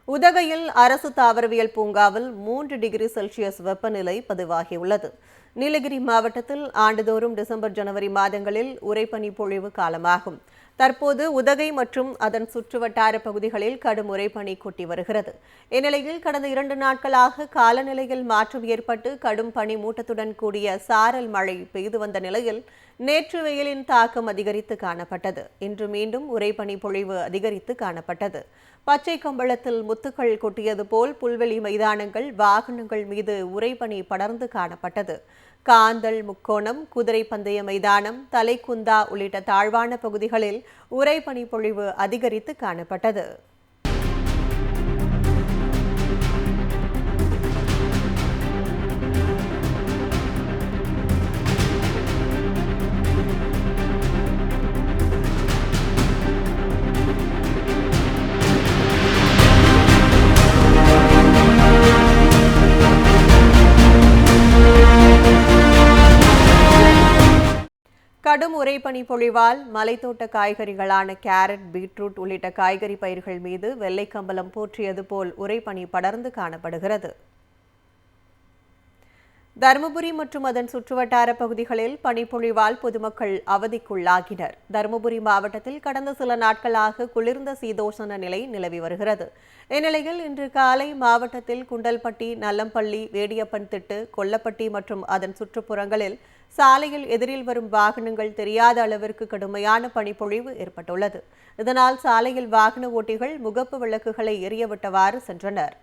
உதகையில் அரசு தாவரவியல் பூங்காவில் 3 டிகிரி செல்சியஸ் வெப்பநிலை பதிவாகியுள்ளது. நீலகிரி மாவட்டத்தில் ஆண்டுதோறும் டிசம்பர் ஜனவரி மாதங்களில் உறைபனி பொழிவு காலமாகும். தற்போது உதகை மற்றும் அதன் சுற்றுவட்டார பகுதிகளில் கடும் உறைபனி கொட்டி வருகிறது. இந்நிலையில் கடந்த 2 நாட்களாக காலநிலையில் மாற்றம் ஏற்பட்டு கடும் பனி மூட்டத்துடன் கூடிய சாரல் மழை பெய்து வந்த நிலையில் நேற்று வெயிலின் தாக்கம் அதிகரித்து காணப்பட்டது. இன்று மீண்டும் உறைபனி பொழிவு அதிகரித்து காணப்பட்டது. பச்சை கம்பளத்தில் முத்துக்கள் கொட்டியது போல் புல்வெளி மைதானங்கள், வாகனங்கள் மீது உறைபனி படர்ந்து காணப்பட்டது. காந்தல், முக்கோணம், குதிரை பந்தய மைதானம், தலைக்குந்தா உள்ளிட்ட தாழ்வான பகுதிகளில் உறைபனி பொழிவு அதிகரித்து காணப்பட்டது. கடும் உறைபனி பொழிவால் மலைத்தோட்ட காய்கறிகளான கேரட், பீட்ரூட் உள்ளிட்ட காய்கறி பயிர்கள் மீது வெள்ளை கம்பளம் போற்றியது போல் உறைபனி படர்ந்து காணப்படுகிறது. தருமபுரி மற்றும் அதன் சுற்றுவட்டார பகுதிகளில் பனிப்பொழிவால் பொதுமக்கள் அவதிக்குள்ளாகினர். தருமபுரி மாவட்டத்தில் கடந்த சில நாட்களாக குளிர்ந்த சீதோஷண நிலை நிலவி வருகிறது. இந்நிலையில் இன்று காலை மாவட்டத்தில் குண்டல்பட்டி, நல்லம்பள்ளி, வேடியப்பன் திட்டு, கொல்லப்பட்டி மற்றும் அதன் சுற்றுப்புறங்களில் சாலையில் எதிரில் வரும் வாகனங்கள் தெரியாத அளவிற்கு கடுமையான பனிப்பொழிவு ஏற்பட்டுள்ளது. இதனால் சாலையில் வாகன ஓட்டிகள் முகப்பு விளக்குகளை எரியவிட்டவாறு சென்றனர்.